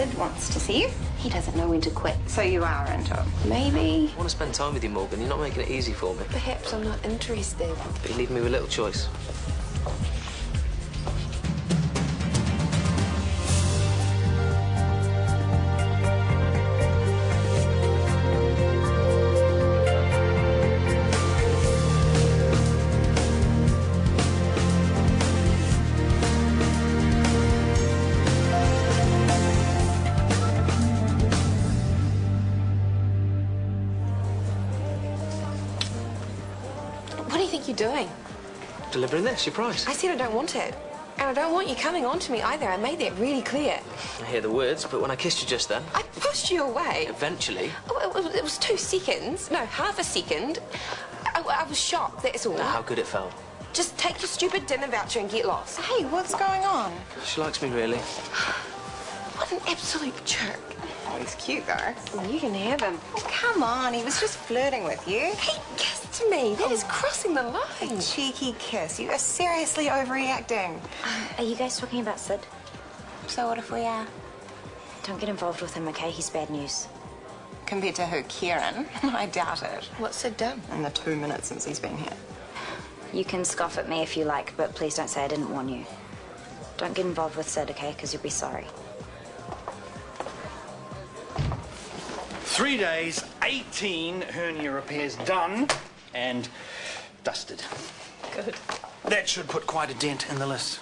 Sid wants to see you. He doesn't know when to quit. So you are into him? Maybe. I want to spend time with you, Morgan. You're not making it easy for me. Perhaps I'm not interested. But you leave me with little choice. What do you think you're doing? Delivering this, your prize. I said I don't want it. And I don't want you coming on to me either. I made that really clear. I hear the words, but when I kissed you just then... I pushed you away. Eventually. Oh, it was 2 seconds. No, half a second. I was shocked, that's all. How good it felt. Just take your stupid dinner voucher and get lost. Hey, what's going on? She likes me, really. What an absolute jerk. Oh, he's cute, though. You can have him. Oh, come on, he was just flirting with you. He kissed me. That is crossing the line. Cheeky kiss. You are seriously overreacting. Are you guys talking about Sid? So what if we are? Don't get involved with him, okay? He's bad news. Compared to who, Kieran? I doubt it. What's Sid done? In the 2 minutes since he's been here. You can scoff at me if you like, but please don't say I didn't warn you. Don't get involved with Sid, okay? Because you'll be sorry. 3 days, 18 hernia repairs done and dusted. Good. That should put quite a dent in the list.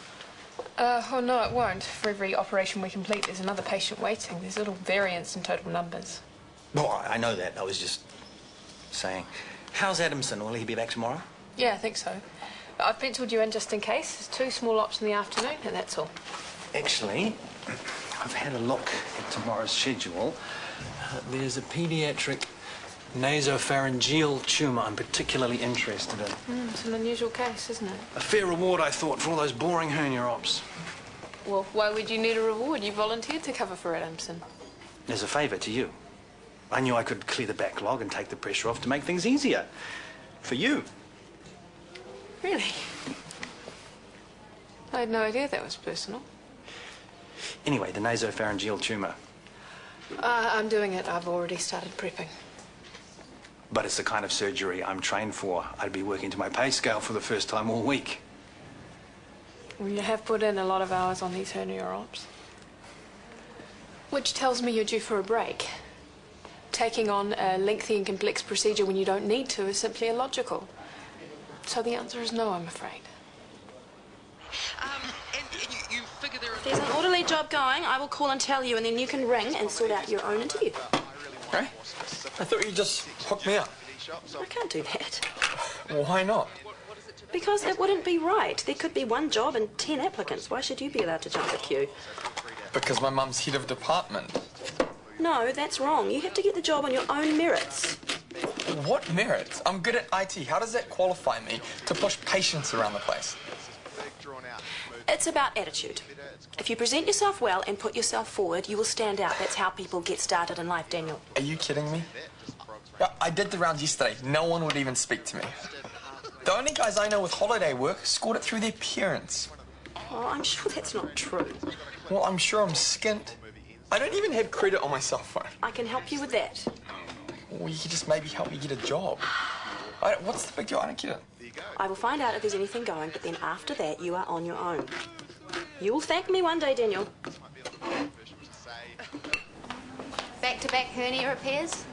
Oh, no, it won't. For every operation we complete, there's another patient waiting. There's little variance in total numbers. Well, I know that. I was just saying. How's Adamson? Will he be back tomorrow? Yeah, I think so. I've penciled you in just in case. There's 2 small ops in the afternoon, and that's all. Actually, I've had a look at tomorrow's schedule. There's a paediatric nasopharyngeal tumour I'm particularly interested in. It's an unusual case, isn't it? A fair reward, I thought, for all those boring hernia ops. Well, why would you need a reward? You volunteered to cover for Adamson. As a favour to you. I knew I could clear the backlog and take the pressure off to make things easier. For you. Really? I had no idea that was personal. Anyway, the nasopharyngeal tumour. I'm doing it. I've already started prepping. But it's the kind of surgery I'm trained for. I'd be working to my pay scale for the first time all week. Well, you have put in a lot of hours on these hernia ops. Which tells me you're due for a break. Taking on a lengthy and complex procedure when you don't need to is simply illogical. So the answer is no, I'm afraid. You figure there are... There's an orderly job going. I will call and tell you, and then you can ring and sort out your own interview. Hey? I thought you'd just hook me up. I can't do that. Why not? Because it wouldn't be right. There could be 1 job and 10 applicants. Why should you be allowed to jump the queue? Because my mum's head of department. No, that's wrong. You have to get the job on your own merits. What merits? I'm good at IT. How does that qualify me to push patients around the place? It's about attitude. If you present yourself well and put yourself forward, you will stand out. That's how people get started in life, Daniel. Are you kidding me? Yeah, I did the rounds yesterday. No one would even speak to me. The only guys I know with holiday work scored it through their parents. Oh, I'm sure that's not true. Well, I'm sure I'm skint. I don't even have credit on my cell phone. I can help you with that. Well, you could just maybe help me get a job. What's the big deal? I don't get it. I will find out if there's anything going, but then after that, you are on your own. You will thank me one day, Daniel. Back-to-back hernia repairs?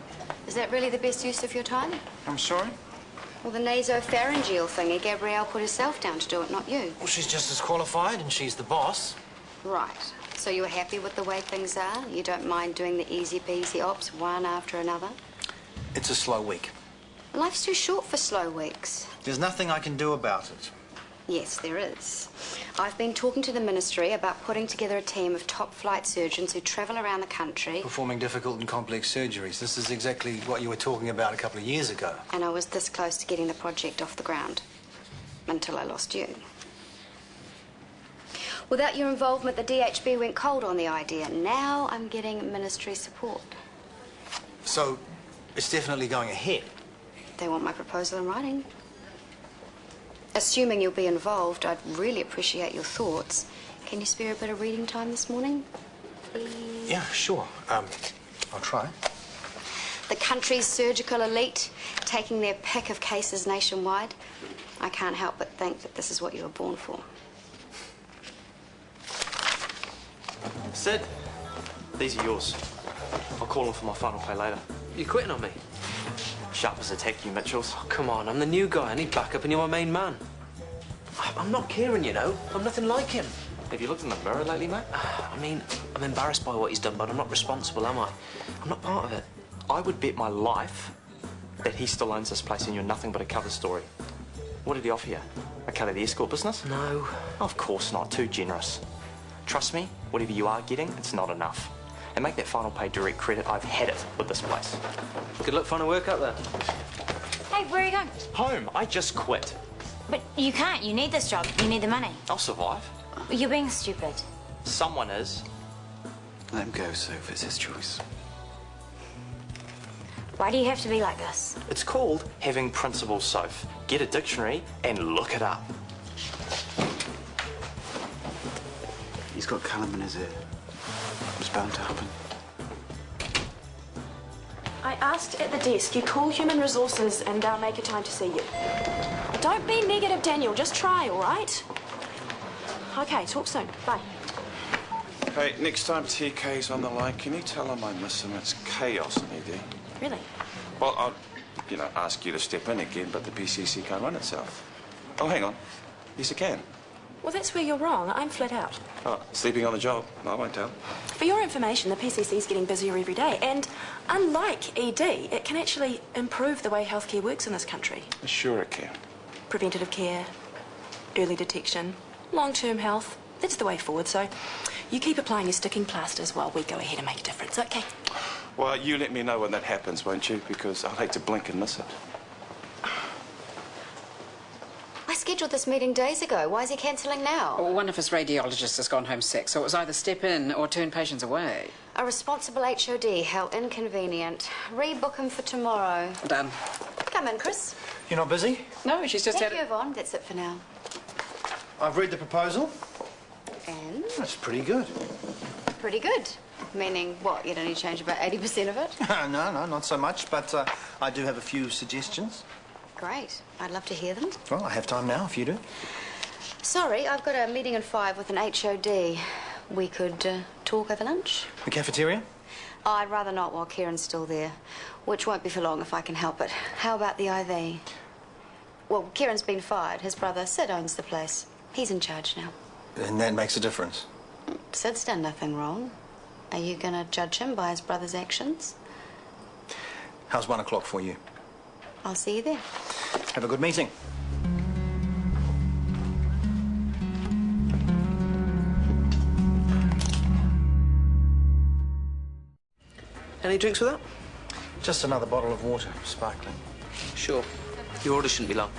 Is that really the best use of your time? I'm sorry? Well, the nasopharyngeal thingy, Gabrielle put herself down to do it, not you. Well, she's just as qualified, and she's the boss. Right. So you're happy with the way things are? You don't mind doing the easy-peasy ops one after another? It's a slow week. Life's too short for slow weeks. There's nothing I can do about it. Yes, there is. I've been talking to the ministry about putting together a team of top-flight surgeons who travel around the country. Performing difficult and complex surgeries. This is exactly what you were talking about a couple of years ago. And I was this close to getting the project off the ground. Until I lost you. Without your involvement, the DHB went cold on the idea. Now I'm getting ministry support. So, it's definitely going ahead? They want my proposal in writing. Assuming you'll be involved, I'd really appreciate your thoughts. Can you spare a bit of reading time this morning? Please? Yeah, sure. I'll try. The country's surgical elite, taking their pick of cases nationwide. I can't help but think that this is what you were born for. Sid, these are yours. I'll call them for my final pay later. You quitting on me? Sharp as a tack, you Mitchells. Oh, come on, I'm the new guy. I need backup and you're my main man. I'm not Kieran, you know. I'm nothing like him. Have you looked in the mirror lately, mate? I mean, I'm embarrassed by what he's done, but I'm not responsible, am I? I'm not part of it. I would bet my life that he still owns this place and you're nothing but a cover story. What did he offer you? A cut of the escort business? No. Of course not. Too generous. Trust me, whatever you are getting, it's not enough. And make that final pay direct credit. I've had it with this place. Good luck finding work out there. Hey, where are you going? Home. I just quit. But you can't. You need this job. You need the money. I'll survive. You're being stupid. Someone is. Let him go, Soph. It's his choice. Why do you have to be like this? It's called having principles, Soph. Get a dictionary and look it up. He's got Callum in his ear. It was bound to happen. I asked at the desk, you call human resources and they'll make a time to see you. Don't be negative, Daniel. Just try, all right? Okay, talk soon. Bye. Hey, next time TK's on the line, can you tell him I miss him? It's chaos in ED. Really? Well, I'll, ask you to step in again, but the PCC can't run itself. Oh, hang on. Yes, it can. Well, that's where you're wrong. I'm flat out. Oh, sleeping on the job. No, I won't tell. For your information, the PCC's getting busier every day, and unlike ED, it can actually improve the way healthcare works in this country. Sure it can. Preventative care, early detection, long-term health. That's the way forward, so you keep applying your sticking plasters while we go ahead and make a difference, okay? Well, you let me know when that happens, won't you? Because I'll hate to blink and miss it. I scheduled this meeting days ago. Why is he cancelling now? Well, one of his radiologists has gone home sick, so it was either step in or turn patients away. A responsible HOD. How inconvenient. Rebook him for tomorrow. Done. Come in, Chris. You're not busy? No, she's just Thank had... you, Yvonne. That's it for now. I've read the proposal. And? That's pretty good. Pretty good. Meaning, what, you'd only change about 80% of it? No, not so much, but I do have a few suggestions. Great. I'd love to hear them. Well, I have time now, if you do. Sorry, I've got a meeting at 5 with an HOD. We could talk over lunch? The cafeteria? Oh, I'd rather not while Kieran's still there, which won't be for long if I can help it. How about the IV? Well, Kieran's been fired. His brother, Sid, owns the place. He's in charge now. And that makes a difference. Sid's done nothing wrong. Are you going to judge him by his brother's actions? How's 1 o'clock for you? I'll see you there. Have a good meeting. Any drinks with that? Just another bottle of water, sparkling. Sure. Your order shouldn't be long.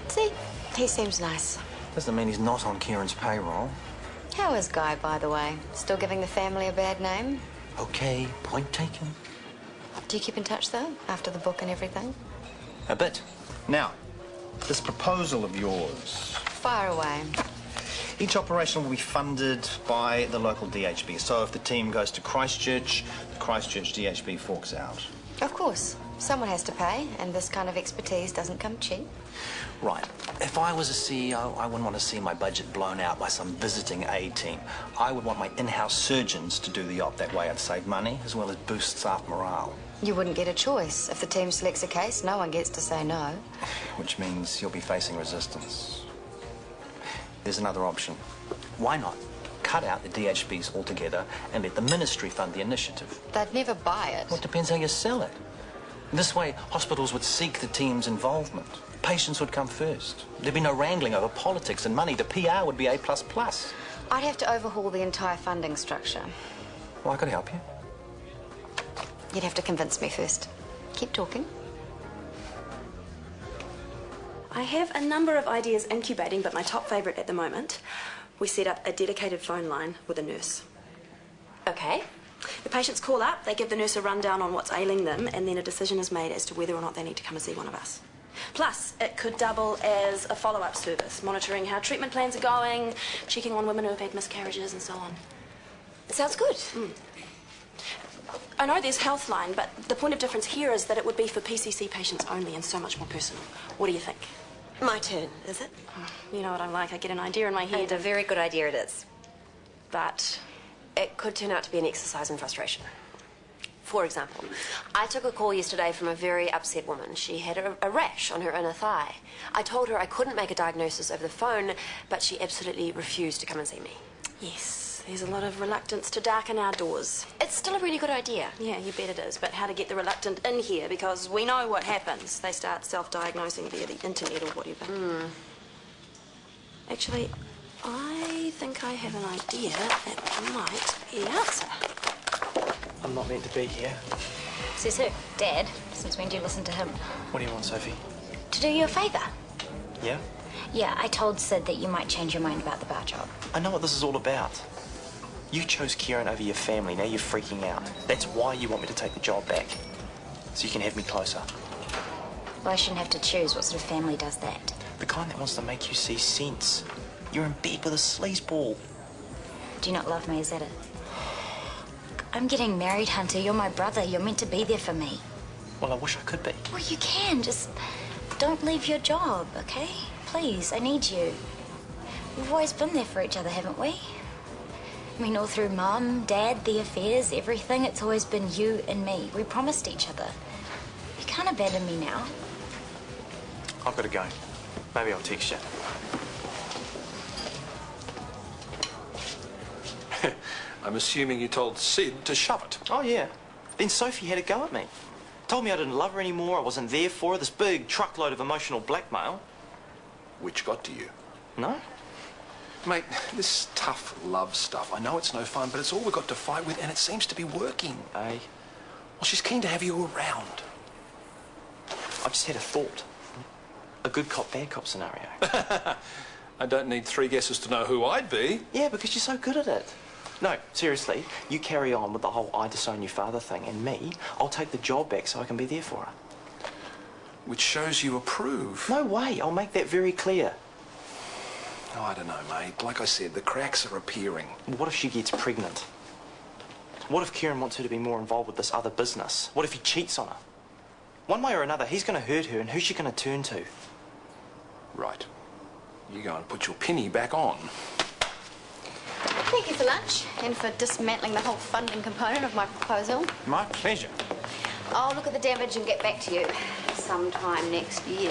See? He seems nice. Doesn't mean he's not on Kieran's payroll. How is Guy, by the way? Still giving the family a bad name? Okay, point taken. Do you keep in touch, though, after the book and everything? A bit. Now, this proposal of yours. Fire away. Each operation will be funded by the local DHB. So if the team goes to Christchurch, the Christchurch DHB forks out. Of course. Someone has to pay, and this kind of expertise doesn't come cheap. Right. If I was a CEO, I wouldn't want to see my budget blown out by some visiting aid team. I would want my in-house surgeons to do the op. That way I'd save money, as well as boost staff morale. You wouldn't get a choice. If the team selects a case, no one gets to say no. Which means you'll be facing resistance. There's another option. Why not cut out the DHBs altogether and let the ministry fund the initiative? They'd never buy it. Well, it depends how you sell it. This way, hospitals would seek the team's involvement. Patients would come first. There'd be no wrangling over politics and money. The PR would be A++. I'd have to overhaul the entire funding structure. Well, I could help you. You'd have to convince me first. Keep talking. I have a number of ideas incubating, but my top favourite at the moment, we set up a dedicated phone line with a nurse. Okay. The patients call up, they give the nurse a rundown on what's ailing them, and then a decision is made as to whether or not they need to come and see one of us. Plus, it could double as a follow-up service, monitoring how treatment plans are going, checking on women who have had miscarriages and so on. Sounds good. I know there's Healthline, but the point of difference here is that it would be for PCC patients only and so much more personal. What do you think? My turn, is it? You know what I'm like. I get an idea in my head. And a very good idea it is. But It could turn out to be an exercise in frustration. For example, I took a call yesterday from a very upset woman. She had a rash on her inner thigh. I told her I couldn't make a diagnosis over the phone, but she absolutely refused to come and see me. yes, there's a lot of reluctance to darken our doors. It's still a really good idea. Yeah, you bet it is. But how to get the reluctant in here, because we know what happens. They start self-diagnosing via the internet or whatever. Actually, I think I have an idea that might be the answer. I'm not meant to be here. Says who? Dad? Since when do you listen to him? What do you want, Sophie? To do you a favour. Yeah? Yeah, I told Sid that you might change your mind about the bar job. I know what this is all about. You chose Kieran over your family, now you're freaking out. That's why you want me to take the job back. So you can have me closer. Well, I shouldn't have to choose. What sort of family does that? The kind that wants to make you see sense. You're in bed with a sleazeball. Do you not love me, is that it? I'm getting married, Hunter. You're my brother. You're meant to be there for me. Well, I wish I could be. Well, you can. Just don't leave your job, okay? Please, I need you. We've always been there for each other, haven't we? I mean, all through Mum, Dad, the affairs, everything, it's always been you and me. We promised each other. You can't abandon me now. I've got to go. Maybe I'll text you. I'm assuming you told Sid to shove it. Oh, yeah. Then Sophie had a go at me. Told me I didn't love her anymore, I wasn't there for her, this big truckload of emotional blackmail. Which got to you. No? Mate, this tough love stuff, I know it's no fun, but it's all we've got to fight with, and it seems to be working. Eh? Well, she's keen to have you around. I just had a thought. A good cop, bad cop scenario. I don't need three guesses to know who I'd be. Yeah, because you're so good at it. No, seriously, you carry on with the whole I disown your father thing, and me, I'll take the job back so I can be there for her. Which shows you approve. No way, I'll make that very clear. Oh, I don't know, mate. Like I said, the cracks are appearing. What if she gets pregnant? What if Kieran wants her to be more involved with this other business? What if he cheats on her? One way or another, he's going to hurt her, and who's she going to turn to? Right. You go and put your penny back on. Thank you for lunch and for dismantling the whole funding component of my proposal. My pleasure. I'll look at the damage and get back to you sometime next year.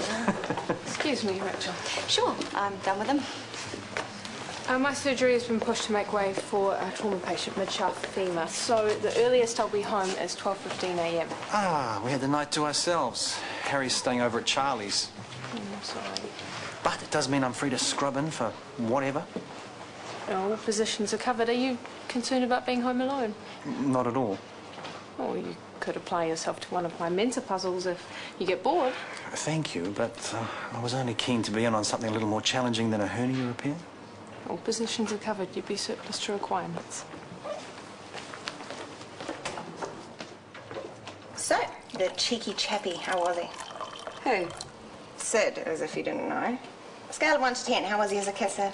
Excuse me, Rachel. Sure, I'm done with them. My surgery has been pushed to make way for a trauma patient, mid-shaft femur. So the earliest I'll be home is 12:15 a.m. Ah, we had the night to ourselves. Harry's staying over at Charlie's. I'm sorry. But it does mean I'm free to scrub in for whatever. All positions are covered. Are you concerned about being home alone? Not at all. Or you could apply yourself to one of my mentor puzzles if you get bored. Thank you, but I was only keen to be in on something a little more challenging than a hernia repair. All positions are covered. You'd be surplus to requirements. So, the cheeky chappy, how was he? Who? Sid, as if you didn't know. Scale of 1 to 10, how was he as a kisser?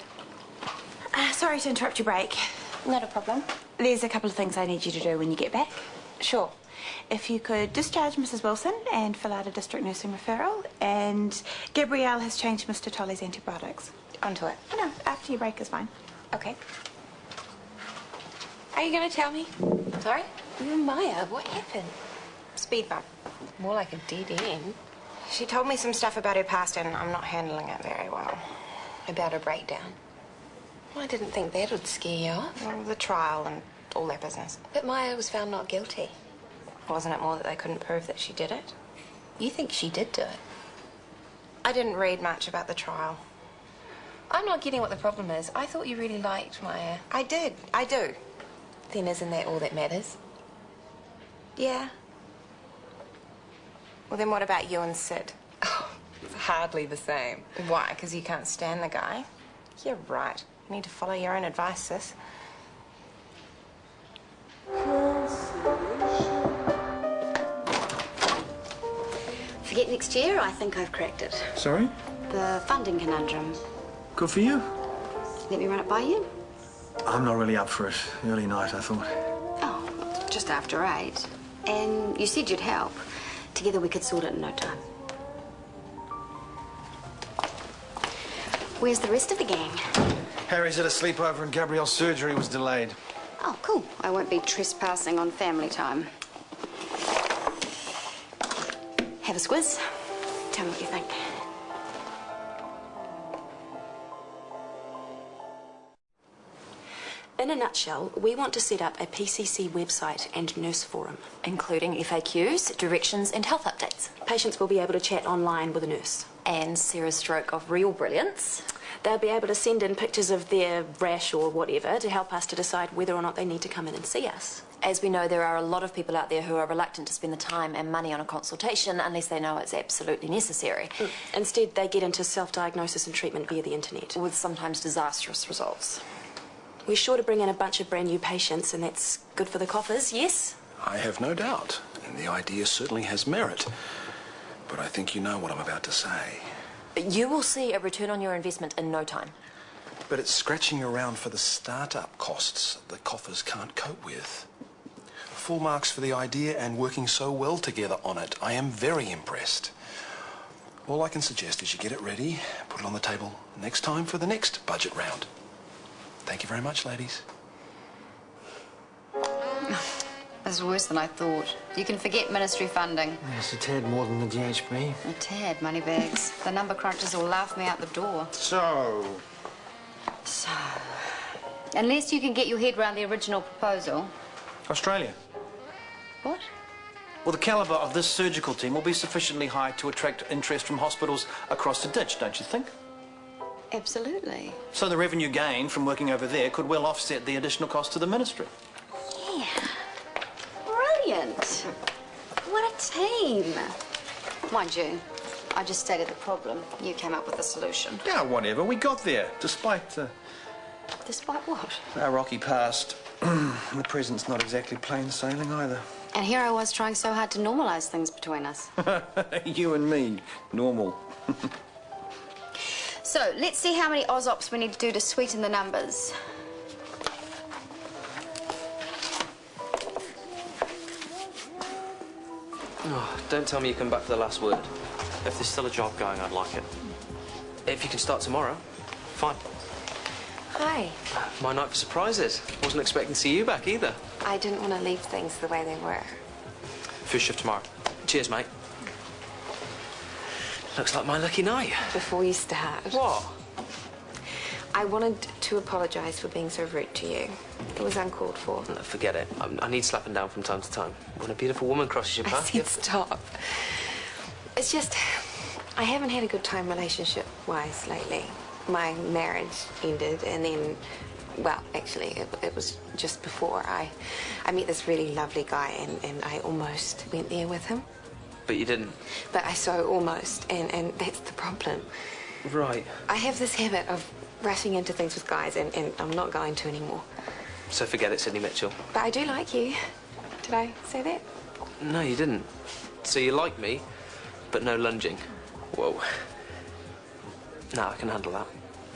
Sorry to interrupt your break. Not a problem. There's a couple of things I need you to do when you get back. Sure. If you could discharge Mrs. Wilson and fill out a district nursing referral, and Gabrielle has changed Mr. Tolley's antibiotics. Onto it. No, after your break is fine. Okay. Are you going to tell me? Sorry? Maya, what happened? Speed bump. More like a dead end. She told me some stuff about her past and I'm not handling it very well. About a breakdown. Well, I didn't think that would scare you off. Well, the trial and all that business. But Maya was found not guilty. Wasn't it more that they couldn't prove that she did it? You think she did do it? I didn't read much about the trial. I'm not getting what the problem is. I thought you really liked Maya. I did. I do. Then isn't that all that matters? Yeah. Well, then what about you and Sid? Oh, it's hardly the same. Why? Because you can't stand the guy? You're right. You need to follow your own advice, sis. Forget next year, I think I've cracked it. Sorry? The funding conundrum. Good for you. Let me run it by you. I'm not really up for it. Early night, I thought. Oh, just after 8. And you said you'd help. Together we could sort it in no time. Where's the rest of the gang? Harry's at a sleepover and Gabrielle's surgery was delayed. Oh, cool. I won't be trespassing on family time. Have a squiz. Tell me what you think. In a nutshell, we want to set up a PCC website and nurse forum. Including FAQs, directions and health updates. Patients will be able to chat online with a nurse. And Sarah's stroke of real brilliance. They'll be able to send in pictures of their rash or whatever to help us to decide whether or not they need to come in and see us. As we know, there are a lot of people out there who are reluctant to spend the time and money on a consultation unless they know it's absolutely necessary. Instead, they get into self-diagnosis and treatment via the internet. With sometimes disastrous results. We're sure to bring in a bunch of brand new patients, and that's good for the coffers, yes? I have no doubt, and the idea certainly has merit. But I think you know what I'm about to say. You will see a return on your investment in no time. But it's scratching around for the start-up costs the coffers can't cope with. Full marks for the idea and working so well together on it. I am very impressed. All I can suggest is you get it ready, put it on the table next time for the next budget round. Thank you very much, ladies. This is worse than I thought. You can forget ministry funding. It's a tad more than the GHB. A tad, moneybags. The number crunchers will laugh me out the door. So, unless you can get your head round the original proposal. Australia. What? Well, the calibre of this surgical team will be sufficiently high to attract interest from hospitals across the ditch, don't you think? Absolutely. So the revenue gain from working over there could well offset the additional cost to the ministry. Yeah. Brilliant. What a team. Mind you, I just stated the problem. You came up with the solution. Yeah, whatever. We got there, despite Despite what? our rocky past. The present's not exactly plain sailing either. And here I was trying so hard to normalise things between us. You and me, normal. So, let's see how many Ozops we need to do to sweeten the numbers. Oh, don't tell me you come back for the last word. If there's still a job going, I'd like it. If you can start tomorrow, fine. Hi. My night for surprises. Wasn't expecting to see you back either. I didn't want to leave things the way they were. First shift tomorrow. Cheers, mate. Looks like my lucky night. Before you start. What? I wanted to apologise for being so rude to you. It was uncalled for. No, forget it. I need slapping down from time to time. When a beautiful woman crosses your I path... said stop. It's just, I haven't had a good time relationship-wise lately. My marriage ended and then, well, actually, it was just before. I met this really lovely guy and I almost went there with him. But you didn't? But I so almost, and that's the problem. Right. I have this habit of rushing into things with guys and I'm not going to anymore. So forget it, Sydney Mitchell. But I do like you. Did I say that? No, you didn't. So you like me, but no lunging. Whoa. No, I can handle that.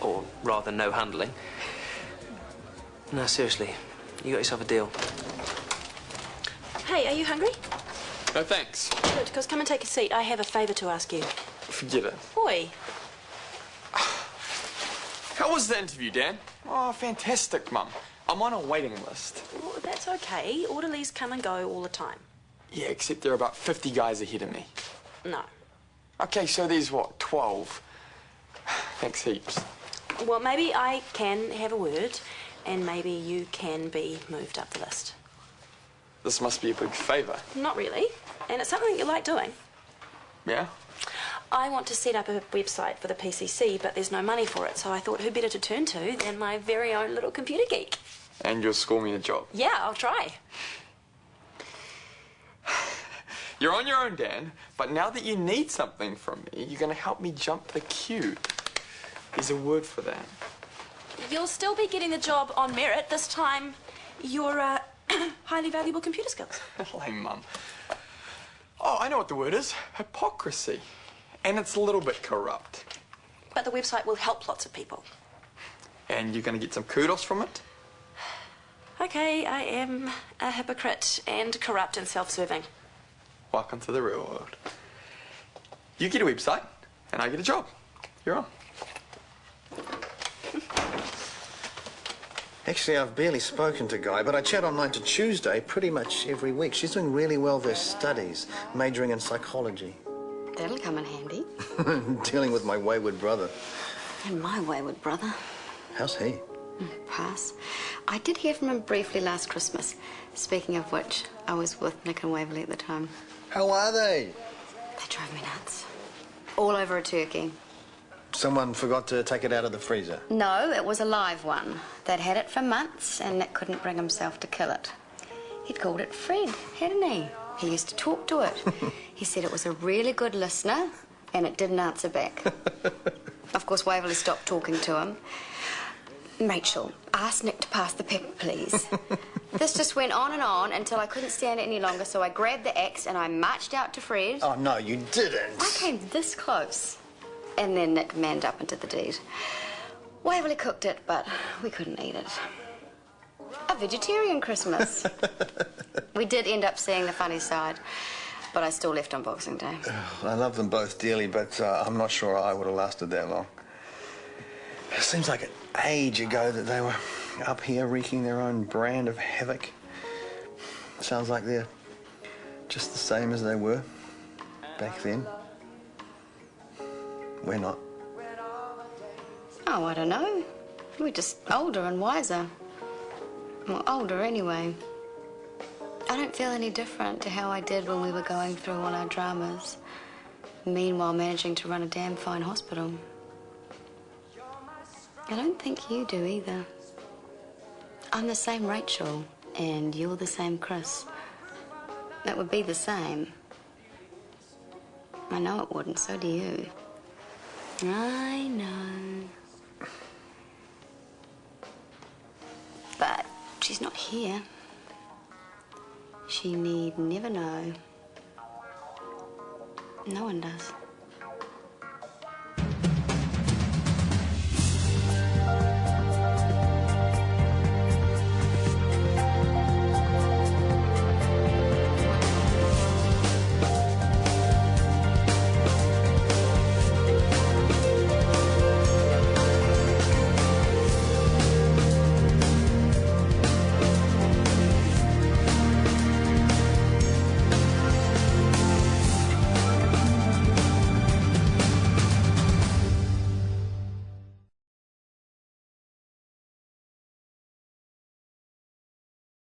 Or rather, no handling. No, seriously. You got yourself a deal. Hey, are you hungry? No, thanks. Good, because come and take a seat. I have a favour to ask you. Forget it. Oi. How was the interview, Dan? Oh, fantastic, Mum. I'm on a waiting list. Well, that's okay. Orderlies come and go all the time. Yeah, except there are about 50 guys ahead of me. No. Okay, so there's what, 12? Thanks heaps. Well, maybe I can have a word, and maybe you can be moved up the list. This must be a big favour. Not really. And it's something you like doing. Yeah? I want to set up a website for the PCC, but there's no money for it, so I thought who better to turn to than my very own little computer geek. And you'll score me a job. Yeah, I'll try. You're on your own, Dan, but now that you need something from me, you're going to help me jump the queue. There's a word for that. You'll still be getting the job on merit. This time, your highly valuable computer skills. Lame, Mum. Oh, I know what the word is. Hypocrisy. And it's a little bit corrupt. But the website will help lots of people. And you're going to get some kudos from it? Okay, I am a hypocrite and corrupt and self-serving. Welcome to the real world. You get a website, and I get a job. You're on. Actually, I've barely spoken to Guy, but I chat online to Tuesday pretty much every week. She's doing really well with her studies, majoring in psychology. That'll come in handy. Dealing with my wayward brother. And my wayward brother. How's he? Pass. I did hear from him briefly last Christmas. Speaking of which, I was with Nick and Waverley at the time. How are they? They drove me nuts. All over a turkey. Someone forgot to take it out of the freezer. No, it was a live one. They'd had it for months, and Nick couldn't bring himself to kill it. He'd called it Fred, hadn't he? He used to talk to it. He said it was a really good listener, and it didn't answer back. Of course, Waverley stopped talking to him. Rachel, ask Nick to pass the pepper, please. This just went on until I couldn't stand it any longer, so I grabbed the axe and I marched out to Fred. Oh, no, you didn't. I came this close. And then Nick manned up and did the deed. Waverley cooked it, but we couldn't eat it. A vegetarian Christmas. We did end up seeing the funny side, but I still left on Boxing Day. I love them both dearly, but I'm not sure I would have lasted that long. It seems like an age ago that they were up here wreaking their own brand of havoc. Sounds like they're just the same as they were back then. We're not. Oh, I don't know. We're just older and wiser. Well, older anyway. I don't feel any different to how I did when we were going through all our dramas. Meanwhile, managing to run a damn fine hospital. I don't think you do either. I'm the same Rachel, and you're the same Chris. That would be the same. I know it wouldn't, so do you. I know. But she's not here. She need never know. No one does.